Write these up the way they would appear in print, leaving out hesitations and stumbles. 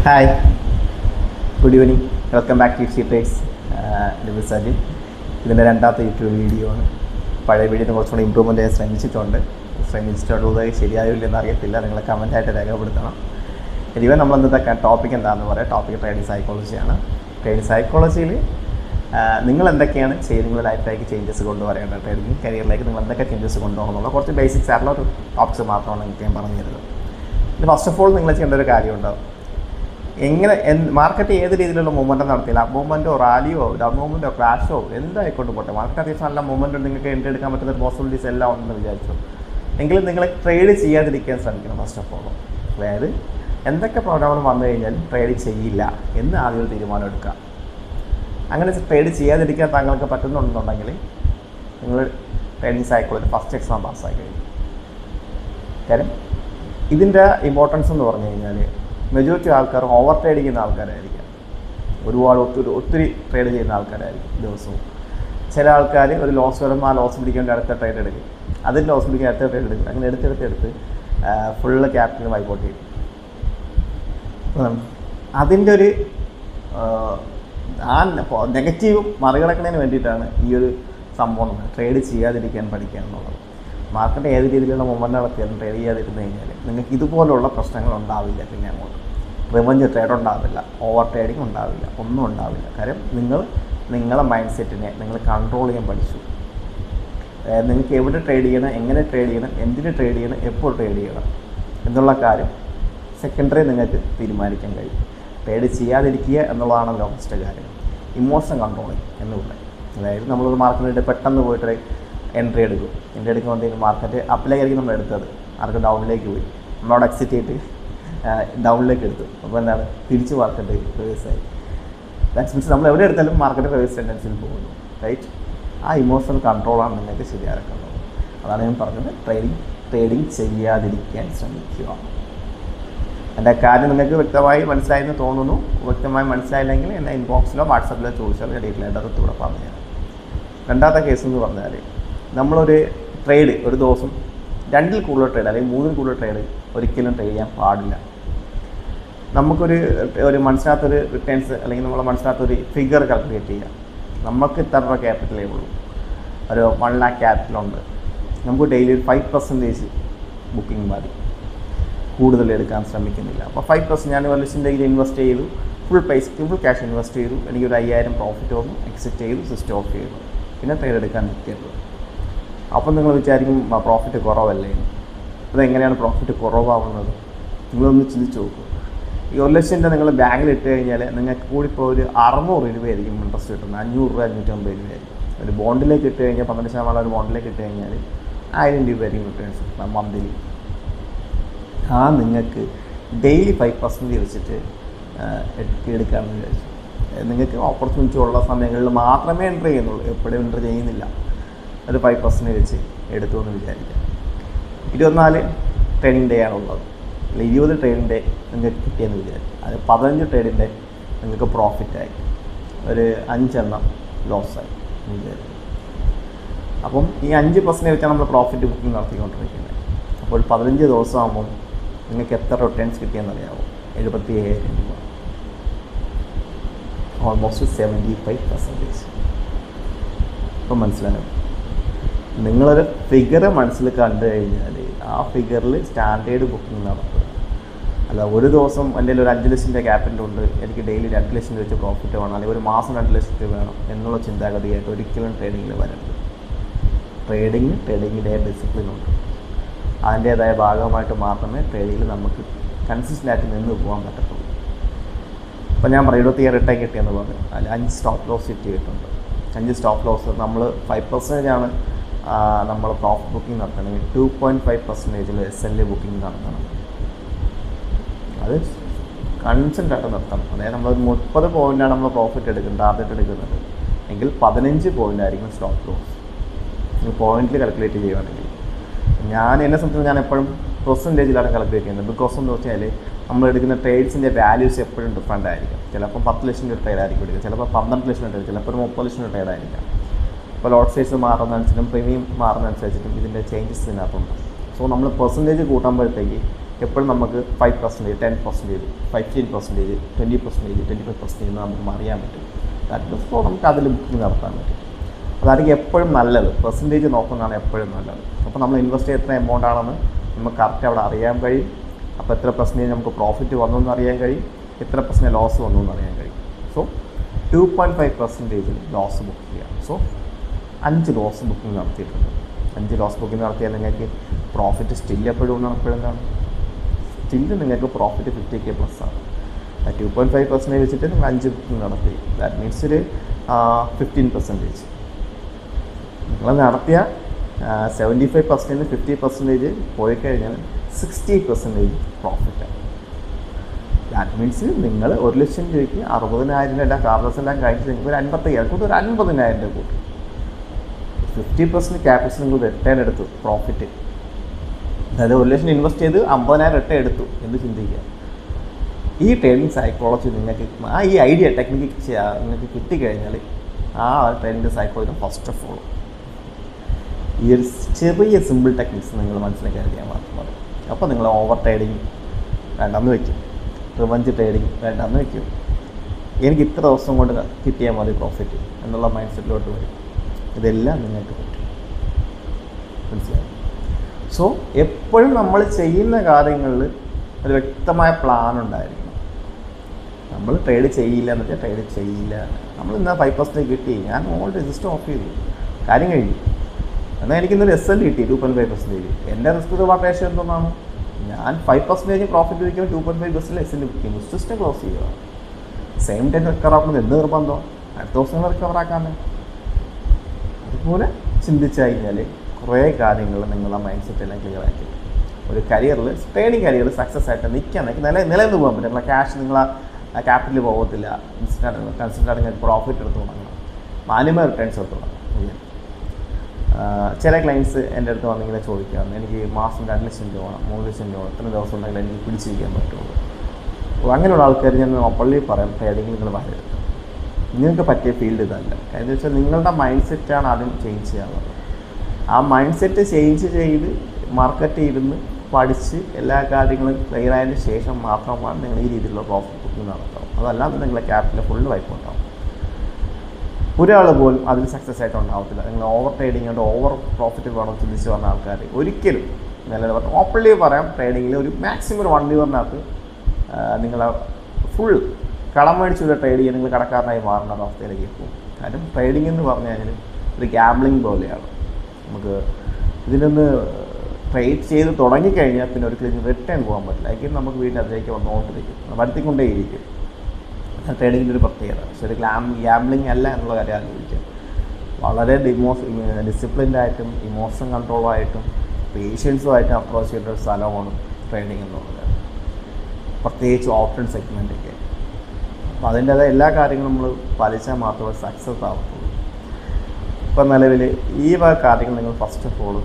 Hi, good evening. Welcome back to C Trades. ഇത് സജിൻ. ഇതിൻ്റെ രണ്ടാമത്തെ യൂട്യൂബ് വീഡിയോ ആണ്. പഴയ വീഡിയോയിൽ കുറച്ചുകൂടി ഇമ്പ്രൂവ്മെൻറ്റ് ചെയ്യാൻ ശ്രമിച്ചിട്ടുള്ളത് ശരിയായോ ഇല്ലെന്ന് അറിയത്തില്ല. നിങ്ങൾ കമൻറ്റായിട്ട് രേഖപ്പെടുത്തണം. എനിവേ നമ്മൾ ഇന്നത്തെ ടോപ്പിക് എന്താണെന്ന് പറയാം. Topic trading സൈക്കോളജിയാണ്. ട്രേഡിംഗ് സൈക്കോളജിയിൽ നിങ്ങൾ എന്തൊക്കെയാണ് നിങ്ങളുടെ ലൈഫിലേക്ക് ചേഞ്ചസ് കൊണ്ടുവരേണ്ടത്, ട്രേഡിംഗ് കരിയറിലേക്ക് നിങ്ങൾ എന്തൊക്കെ ചേഞ്ചസ് കൊണ്ടുപോകണം എന്നുള്ള കുറച്ച് ബേസിക്സ് ആയിട്ടുള്ള ഒരു ടോപ്പിക്സ് മാത്രമാണ് എനിക്ക് ഞാൻ പറഞ്ഞു തരുന്നത്. ഇത് ഫസ്റ്റ് ഓഫ് ഓൾ നിങ്ങൾ ചെയ്യേണ്ട ഒരു കാര്യമുണ്ടാവും. എങ്ങനെ മാർക്കറ്റ് ഏത് രീതിയിലുള്ള മൂവ്മെൻറ്റ് നടത്തിയില്ല, അപ്പ് മൂവ്മെൻറ്റോ റാലിയോ ഡൗൺ മൂവ്മെൻറ്റോ ക്രാഷോ എന്തായിക്കൊണ്ട് പോട്ടെ, മാർക്കറ്റ് അത്യാവശ്യം നല്ല മൂവ്മെൻറ്റ് നിങ്ങൾക്ക് എൻട്രി എടുക്കാൻ പറ്റുന്ന പോസിബിലിറ്റീസ് എല്ലാം ഉണ്ടെന്ന് വിചാരിച്ചു. എങ്കിലും നിങ്ങൾ ട്രേഡ് ചെയ്യാതിരിക്കാൻ ശ്രമിക്കണം. ഫസ്റ്റ് ഓഫ് ഓൾ അതായത് എന്തൊക്കെ പ്രോഗ്രാമുകൾ വന്നു കഴിഞ്ഞാലും ട്രേഡ് ചെയ്യില്ല എന്ന് ആദ്യം ഒരു തീരുമാനം എടുക്കുക. അങ്ങനെ ട്രേഡ് ചെയ്യാതിരിക്കാൻ താങ്കൾക്ക് പറ്റുന്നുണ്ടെന്നുണ്ടെങ്കിൽ നിങ്ങൾ ട്രേഡിംഗ് സൈക്കോളജി ഫസ്റ്റ് എക്സാം പാസ്സായി കഴിഞ്ഞു. കാര്യം ഇതിൻ്റെ ഇമ്പോർട്ടൻസ് എന്ന് പറഞ്ഞു കഴിഞ്ഞാൽ മെജോറിറ്റി ആൾക്കാർ ഓവർ ട്രേഡ് ചെയ്യുന്ന ആൾക്കാരായിരിക്കും. ഒരുപാട് ഒത്തിരി ട്രേഡ് ചെയ്യുന്ന ആൾക്കാരായിരിക്കും ദിവസവും. ചില ആൾക്കാർ ഒരു ലോസ് വരുമ്പോൾ ആ ലോസ് പിടിക്കേണ്ട അടുത്ത ട്രേഡ് എടുക്കും, അതിൽ ലോസ് പിടിക്കാൻ അടുത്ത ട്രേഡ് എടുക്കും. അങ്ങനെ എടുത്ത് ഫുള്ള് ക്യാപിറ്റൽ വൈക്കൗട്ട് ചെയ്യും. അതിൻ്റെ ഒരു ആ നെഗറ്റീവ് മറികടക്കുന്നതിന് വേണ്ടിയിട്ടാണ് ഈ ഒരു സംഭവം ട്രേഡ് ചെയ്യാതിരിക്കാൻ പഠിക്കുക എന്നുള്ളത്. മാർക്കറ്റ് ഏത് രീതിയിലുള്ള മൂവ്മെൻറ്റ് നടത്തിയാലും ട്രേഡ് ചെയ്യാതിരുന്നു കഴിഞ്ഞാൽ നിങ്ങൾക്ക് ഇതുപോലുള്ള പ്രശ്നങ്ങൾ ഉണ്ടാവില്ല. പിന്നെ അങ്ങോട്ട് റിവഞ്ച് ട്രേഡ് ഉണ്ടാവില്ല, ഓവർ ട്രേഡിങ് ഉണ്ടാവില്ല, ഒന്നും ഉണ്ടാവില്ല. കാര്യം നിങ്ങളെ മൈൻഡ് സെറ്റിനെ നിങ്ങൾ കൺട്രോൾ ചെയ്യാൻ പഠിച്ചു. നിങ്ങൾക്ക് എവിടെ ട്രേഡ് ചെയ്യണം, എങ്ങനെ ട്രേഡ് ചെയ്യണം, എന്തിന് ട്രേഡ് ചെയ്യണം, എപ്പോൾ ട്രേഡ് ചെയ്യണം എന്നുള്ള കാര്യം സെക്കൻഡറി നിങ്ങൾക്ക് തീരുമാനിക്കാൻ കഴിയും. ട്രേഡ് ചെയ്യാതിരിക്കുക എന്നുള്ളതാണല്ലോ ഫസ്റ്റ് കാര്യം. ഇമോഷൻ കൺട്രോളിങ് എന്ന് പറയും. അതായത് നമ്മളൊരു മാർക്കറ്റിൽ പെട്ടെന്ന് പോയിട്ട് എൻട്രി എടുക്കുമ്പോഴത്തേക്കും മാർക്കറ്റ് അപ്പിലേക്കായിരിക്കും നമ്മൾ എടുത്തത്, മാർക്കറ്റ് ഡൗണിലേക്ക് പോയി, നമ്മളവിടെ എക്സിറ്റ് ചെയ്തിട്ട് ഡൗണിലേക്ക് എടുത്തു. അപ്പോൾ എന്താണ്, തിരിച്ച് മാർക്കറ്റ് റിവേഴ്സായി. ദാറ്റ്സ് മീൻസ് നമ്മൾ എവിടെ എടുത്താലും മാർക്കറ്റ് റിവേഴ്സ് ടെൻഡൻസിയിൽ പോകുന്നു, റൈറ്റ്? ആ ഇമോഷണൽ കൺട്രോളാണ് നിങ്ങൾക്ക് ശരിയാക്കുന്നത്. അതാണ് ഞാൻ പറഞ്ഞത്, ട്രേഡിങ് ചെയ്യാതിരിക്കാൻ ശ്രമിക്കുക. എൻ്റെ കാര്യം നിങ്ങൾക്ക് വ്യക്തമായി മനസ്സിലായെന്ന് തോന്നുന്നു. വ്യക്തമായി മനസ്സിലായില്ലെങ്കിൽ എന്നെ ഇൻബോക്സിലോ വാട്സാപ്പിലോ ചോദിച്ചാൽ ഡീറ്റെയിൽ ആയിട്ട് അത് ഇവിടെ പറഞ്ഞുതരാം. രണ്ടാമത്തെ കേസ് എന്ന് പറഞ്ഞാൽ നമ്മളൊരു ട്രേഡ് ഒരു ദിവസം 2ൽ കൂടുതൽ ട്രേഡ് അല്ലെങ്കിൽ 3ൽ കൂടുതൽ ട്രേഡ് ഒരിക്കലും ട്രേഡ് ചെയ്യാൻ പാടില്ല. നമുക്കൊരു മനസ്സിലാത്തൊരു റിട്ടേൺസ് അല്ലെങ്കിൽ നമ്മളെ മനസ്സിലാത്തൊരു ഫിഗർ കാൽക്കുലേറ്റ് ചെയ്യാം. നമുക്ക് ഇത്ര രൂപ ക്യാപിറ്റലേ ഉള്ളൂ, ഒരു 1 lakh ക്യാപിറ്റലുണ്ട്. നമുക്ക് ഡെയിലി 5% ബുക്കിംഗ് മതി, കൂടുതൽ എടുക്കാൻ ശ്രമിക്കുന്നില്ല. അപ്പോൾ 5% ഞാൻ 1 ലക്ഷം ഡെയിലി ഇൻവെസ്റ്റ് ചെയ്തു, ഫുൾ ക്യാഷ് ഇൻവെസ്റ്റ് ചെയ്തു, എനിക്കൊരു 5000 പ്രോഫിറ്റ് വന്നു, എക്സിറ്റ് ചെയ്തു, സിസ്റ്റം ഓഫ് ചെയ്തു, പിന്നെ ട്രേഡ് എടുക്കാൻ നിൽക്കരുത്. അപ്പം നിങ്ങൾ വിചാരിക്കും പ്രോഫിറ്റ് കുറവല്ലേ. അതെങ്ങനെയാണ് പ്രോഫിറ്റ് കുറവാകുന്നത്? നിങ്ങളൊന്ന് ചിന്തിച്ച് നോക്കൂ. ഈ 1 ലക്ഷം രൂപ നിങ്ങൾ ബാങ്കിൽ ഇട്ട് കഴിഞ്ഞാൽ നിങ്ങൾക്ക് കൂടിപ്പോൾ ഒരു 600 രൂപയായിരിക്കും ഇൻട്രസ്റ്റ് കിട്ടുന്നത്, 500 രൂപ 550 രൂപയായിരിക്കും. ഒരു ബോണ്ടിലേക്ക് ഇട്ട് കഴിഞ്ഞാൽ 12% ഒരു ബോണ്ടിലേക്ക് ഇട്ട് കഴിഞ്ഞാൽ 1000 രൂപയായിരിക്കും റിട്ടേൺസ് മന്ത്ലി. നിങ്ങൾക്ക് ഡെയിലി 5% വെച്ചിട്ട് എടുക്കാമെന്ന് വിചാരിച്ചു. നിങ്ങൾക്ക് ഓപ്പർച്യൂണിറ്റി ഉള്ള സമയങ്ങളിൽ മാത്രമേ എൻട്രി ചെയ്യുന്നുള്ളൂ, എപ്പോഴും എൻട്രി ചെയ്യുന്നില്ല. ഒരു 5% വെച്ച് എടുത്തു എന്ന് വിചാരിക്കാം. 24 ട്രേഡിംഗ് ഡേ ആണുള്ളത്, അല്ല 20 ട്രേഡിംഗ് ഡേ നിങ്ങൾക്ക് കിട്ടിയെന്ന് വിചാരിക്കും. അത് 15 ട്രേഡിംഗ് ഡേ നിങ്ങൾക്ക് പ്രോഫിറ്റായി, ഒരു 5 ലോസായി എന്ന് വിചാരിക്കും. അപ്പം ഈ 5% വെച്ചാണ് നമ്മൾ പ്രോഫിറ്റ് ബുക്കിംഗ് നടത്തിക്കൊണ്ടിരിക്കുന്നത്. അപ്പോൾ 15 ദിവസമാകുമ്പോൾ നിങ്ങൾക്ക് എത്ര റിട്ടേൺസ് കിട്ടിയെന്നറിയാമോ? 77,000 രൂപ, ഓൾമോസ്റ്റ് 75%. ഇപ്പം മനസ്സിലായോ? നിങ്ങളൊരു ഫിഗർ മനസ്സിൽ കണ്ടു കഴിഞ്ഞാൽ ആ ഫിഗറിൽ സ്റ്റാൻഡേർഡ് ബുക്കിംഗ് നടത്തുക. അല്ല ഒരു ദിവസം എൻ്റെ ഒരു 5 ലക്ഷം രൂപ ക്യാപിറ്റലുണ്ട്, എനിക്ക് ഡെയിലി 2 ലക്ഷം രൂപ വെച്ച് പ്രോഫിറ്റ് വേണം, അല്ലെങ്കിൽ ഒരു മാസം 2 ലക്ഷം രൂപ വേണം എന്നുള്ള ചിന്താഗതിയായിട്ട് ഒരിക്കലും ട്രേഡിങ്ങിൽ വരരുത്. ട്രേഡിങ്ങിൻ്റെ ഡിസിപ്ലിനുണ്ട്, അതിൻ്റേതായ ഭാഗമായിട്ട് മാത്രമേ ട്രേഡിങ്ങിൽ നമുക്ക് കൺസിസ്റ്റൻ്റ് ആയിട്ട് നിന്ന് പോകാൻ പറ്റത്തുള്ളൂ. അപ്പോൾ ഞാൻ പറയും 27 റിട്ടേൺ കിട്ടിയെന്ന് പറഞ്ഞു, അതിൽ 5 സ്റ്റോപ്പ് ലോസ് സെറ്റ് ചെയ്തിട്ടുണ്ട്. 5 സ്റ്റോപ്പ് ലോസ് നമ്മൾ 5% നമ്മൾ പ്രോഫിറ്റ് ബുക്കിംഗ് നടത്തണമെങ്കിൽ 2.5% SL ബുക്കിംഗ് നടത്തണം. അത് കൺസെൻ്റ് ആയിട്ട് നിർത്തണം. അതായത് നമ്മളൊരു 30 പോയിൻ്റാണ് നമ്മൾ പ്രോഫിറ്റ് ടാർഗറ്റ് എടുക്കുന്നത് എങ്കിൽ 15 പോയിൻ്റ് ആയിരിക്കും സ്റ്റോപ്പ് ലോസ്. പോയിന്റിൽ കാൽക്കുലേറ്റ് ചെയ്യുകയാണെങ്കിൽ എന്നെ സംബന്ധിച്ച് ഞാൻ എപ്പോഴും പെർസെൻറ്റേജിലാണ് കാൽക്കുലേറ്റ് ചെയ്യുന്നത്. ബിക്കോസ് എന്ന് വെച്ചാൽ നമ്മൾ എടുക്കുന്ന ട്രേഡ്സിൻ്റെ വാല്യൂസ് എപ്പോഴും ഡിഫറൻ്റ് ആയിരിക്കും. ചിലപ്പോൾ 10 ലക്ഷം രൂപ ട്രേഡ് ആയിരിക്കും എടുക്കുക, ചിലപ്പോൾ 12 ലക്ഷം രൂപ, ചിലപ്പോൾ ഒരു 30 ലക്ഷം രൂപ ട്രേഡ് ആയിരിക്കാം. അപ്പോൾ ലോട്ട് സൈസ് മാറുന്നതനുസരിച്ചും പ്രീമിയം മാറുന്നതനുസരിച്ചിട്ടും ഇതിൻ്റെ ചേഞ്ചസ് ഇതിനകത്തുണ്ട്. സോ നമ്മൾ പെർസെൻറ്റേജ് കൂട്ടുമ്പോഴത്തേക്ക് എപ്പോഴും നമുക്ക് 5%, 10%, 15%, 20%, 25% എന്ന് നമുക്ക് അറിയാൻ പറ്റും. ദാറ്റ് മീൻസ് ഇപ്പോൾ നമുക്ക് അതിൽ ബുക്കിംഗ് നടത്താൻ പറ്റും. അതായിരിക്കും എപ്പോഴും നല്ലത്. പെർസെൻറ്റേജ് നോക്കുന്നതാണ് എപ്പോഴും നല്ലത്. അപ്പോൾ നമ്മൾ ഇൻവെസ്റ്റ് ചെയ്യുന്ന എമൗണ്ട് ആണെന്ന് നമുക്ക് കറക്റ്റ് അവിടെ അറിയാൻ കഴിയും. അപ്പോൾ എത്ര പെർസെൻറ്റേജ് നമുക്ക് പ്രോഫിറ്റ് വന്നു എന്ന് അറിയാൻ കഴിയും, എത്ര പെർസെൻറ്റേജ് ലോസ് വന്നു എന്ന് അറിയാൻ കഴിയും. സോ 2.5% ലോസ് ബുക്ക് ചെയ്യാം. സോ 5 ലോസ് ബുക്കിംഗ് നടത്തിയിട്ടുണ്ട്. 5 ലോസ് ബുക്കിംഗ് നടത്തിയാൽ നിങ്ങൾക്ക് പ്രോഫിറ്റ് സ്റ്റിൽ എപ്പോഴും കാണും. സ്റ്റിൽ നിങ്ങൾക്ക് പ്രോഫിറ്റ് 50K പ്ലസ് ആണ്. 2.5% വെച്ചിട്ട് നിങ്ങൾ 5 ബുക്കിംഗ് നടത്തി. ദാറ്റ് മീൻസ് ഒരു 15%. നിങ്ങൾ നടത്തിയ 75% 50% പോയി കഴിഞ്ഞാൽ 60% പ്രോഫിറ്റാണ്. ദാറ്റ് മീൻസ് നിങ്ങൾ 1 ലക്ഷം രൂപയ്ക്ക് 60,000 രൂപ കാർഡസ് എല്ലാം കഴിച്ച് നിങ്ങൾക്ക് ഒരു 55,000 കൂട്ടി, ഒരു 50,000 രൂപ കൂട്ടി. 50% ക്യാപിറ്റൽ നിങ്ങൾ റിട്ടേൺ എടുത്തു പ്രോഫിറ്റ്. അതായത് 1 ലക്ഷം ഇൻവെസ്റ്റ് ചെയ്ത് 50,000 റിട്ടേൺ എടുത്തു എന്ന് ചിന്തിക്കുക. ഈ ട്രേഡിംഗ് സൈക്കോളജി നിങ്ങൾക്ക് ഈ ഐഡിയ ടെക്നിക്ക് നിങ്ങൾക്ക് കിട്ടിക്കഴിഞ്ഞാൽ ആ trading psychology first of all ഈ ഒരു ചെറിയ സിമ്പിൾ ടെക്നിക്സ് നിങ്ങൾ മനസ്സിലാക്കി അറിയാൻ മാത്രം മതി. അപ്പോൾ നിങ്ങൾ ഓവർ ട്രേഡിങ് വേണ്ടെന്ന് വയ്ക്കും, റിവഞ്ച് ട്രേഡിങ് വേണ്ടെന്ന് വയ്ക്കും. എനിക്ക് ഇത്ര ദിവസം കൊണ്ട് കിട്ടിയാൽ മതി പ്രോഫിറ്റ് എന്നുള്ള മൈൻഡ് സെറ്റിലോട്ട് വരും. ഇതെല്ലാം നിങ്ങൾക്ക് പറ്റും. മനസ്സിലായി? സോ എപ്പോഴും നമ്മൾ ചെയ്യുന്ന കാര്യങ്ങളിൽ ഒരു വ്യക്തമായ പ്ലാൻ ഉണ്ടായിരിക്കണം. നമ്മൾ ട്രേഡ് ചെയ്യില്ല എന്ന് വെച്ചാൽ ട്രേഡ് ചെയ്യില്ല. നമ്മൾ ഇന്ന് 5% കിട്ടി, ഞാൻ ഓൾ രജിസ്റ്റർ ഓഫ് ചെയ്തു, കാര്യം കഴിഞ്ഞു. എന്നാൽ എനിക്കിന്നൊരു SL കിട്ടി 2.5%. എൻ്റെ റിസ്ക് റിവാർഡ് റേഷ്യോ എന്താണ്? ഞാൻ 5% പ്രോഫിറ്റ് വയ്ക്കുമ്പോൾ 2.5% SL ബുക്കിംഗ് സിസ്റ്റം ക്ലോസ് ചെയ്യുക. സെയിം ടൈം റിക്കവർ ആക്കുന്നത് എന്ത് നിർബന്ധം? അടുത്ത ദിവസം റിക്കവർ ആക്കാമേ. അതുപോലെ ചിന്തിച്ചു കഴിഞ്ഞാൽ കുറേ കാര്യങ്ങൾ നിങ്ങളുടെ മൈൻഡ് സെറ്റെല്ലാം ക്ലിയർ ആക്കി ഒരു കരിയറിൽ, ട്രേഡിംഗ് കരിയറിൽ സക്സസ് ആയിട്ട് നിലനിന്ന് പോകാൻ പറ്റും. നിങ്ങളെ ക്യാഷ് നിങ്ങളെ ക്യാപിറ്റൽ പോകത്തില്ല. കൺസിസ്റ്റൻ്റ് പ്രോഫിറ്റ് എടുത്ത് തുടങ്ങണം, മാന്യമായ റിട്ടേൺസ് എടുത്ത് തുടങ്ങണം. ചില ക്ലയൻസ് എൻ്റെ അടുത്ത് വന്നിങ്ങനെ ചോദിക്കുകയാണ്, എനിക്ക് മാസം 2 ലക്ഷം രൂപ വേണം, 3 ലക്ഷം രൂപ വേണം, ഇത്രയും ദിവസം ഉണ്ടെങ്കിൽ എനിക്ക് പിടിച്ചിരിക്കാൻ പറ്റുള്ളൂ. അപ്പോൾ അങ്ങനെയുള്ള ആൾക്കാർ ഞാൻ ഓപ്പൺലി പറയാം, ട്രേഡിങ്ങിൽ നിങ്ങൾ വരരുത്. നിങ്ങൾക്ക് പറ്റിയ ഫീൽഡ് ഇതല്ല. കാരണം വെച്ചാൽ നിങ്ങളുടെ മൈൻഡ് സെറ്റാണ് ആദ്യം ചേഞ്ച് ചെയ്യാനുള്ളത്. ആ മൈൻഡ് സെറ്റ് ചേഞ്ച് ചെയ്ത് മാർക്കറ്റിൽ ഇരുന്ന് പഠിച്ച് എല്ലാ കാര്യങ്ങളും ക്ലിയർ ആയതിന് ശേഷം മാത്രമാണ് നിങ്ങൾ ഈ രീതിയിലുള്ള പ്രോഫിറ്റ് ബുക്കിംഗ് നടത്താം. അതല്ലാതെ നിങ്ങളുടെ ക്യാപിറ്റൽ ഫുള്ള് വൈപ്പ് ഉണ്ടാവും. ഒരാൾ പോലും അതിൽ സക്സസ് ആയിട്ട് ഉണ്ടാവത്തില്ല. നിങ്ങൾ ഓവർ ട്രേഡിങ് കൊണ്ട് ഓവർ പ്രോഫിറ്റ് വേണം ചിന്തിച്ച് വന്ന ആൾക്കാർ ഒരിക്കലും നിലനിൽക്കും. ഓപ്പൺലി പറയാം, ട്രേഡിങ്ങിൽ ഒരു മാക്സിമം ഒരു 1 ഇയറിനകത്ത് നിങ്ങൾ ഫുൾ കടം മേടിച്ചുള്ള ട്രേഡ് ചെയ്യാൻ നിങ്ങൾ കടക്കാരനായി മാറുന്ന അവസ്ഥയിലേക്ക് പോകും. കാര്യം ട്രേഡിംഗ് എന്ന് പറഞ്ഞു കഴിഞ്ഞാൽ ഒരു ഗാംബ്ലിംഗ് പോലെയാണ്. നമുക്ക് ഇതിനൊന്ന് ട്രേഡ് ചെയ്ത് തുടങ്ങിക്കഴിഞ്ഞാൽ പിന്നെ ഒരിക്കലും റിട്ടേൺ പോകാൻ പറ്റില്ല. അതിൽ നമുക്ക് വീണ്ടും അതിലേക്ക് വന്നുകൊണ്ടിരിക്കും, വരുത്തിക്കൊണ്ടേയിരിക്കും. ട്രേഡിങ്ങിൻ്റെ ഒരു പ്രത്യേകത. പക്ഷേ ഒരു ഗാംബ്ലിംഗ് അല്ല എന്നുള്ള കാര്യം ആലോചിക്കുക. വളരെ ഡിസിപ്ലിൻഡായിട്ടും ഇമോഷൻ കൺട്രോളായിട്ടും പേഷ്യൻസുമായിട്ടും അപ്രോച്ച് ചെയ്യേണ്ട ഒരു സ്ഥലമാണ് ട്രേഡിംഗ് എന്നുള്ളത്. പ്രത്യേകിച്ച് ഓപ്ഷൻ സെഗ്മെൻറ്റൊക്കെ. അപ്പോൾ അതിൻ്റേതായ എല്ലാ കാര്യങ്ങളും നമ്മൾ പാലിച്ചാൽ മാത്രമേ സക്സസ് ആവത്തുള്ളൂ. ഇപ്പം നിലവിൽ ഈ കാര്യങ്ങൾ നിങ്ങൾ ഫസ്റ്റ് ഓഫ് ഓൾ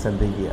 ശ്രദ്ധിക്കുക.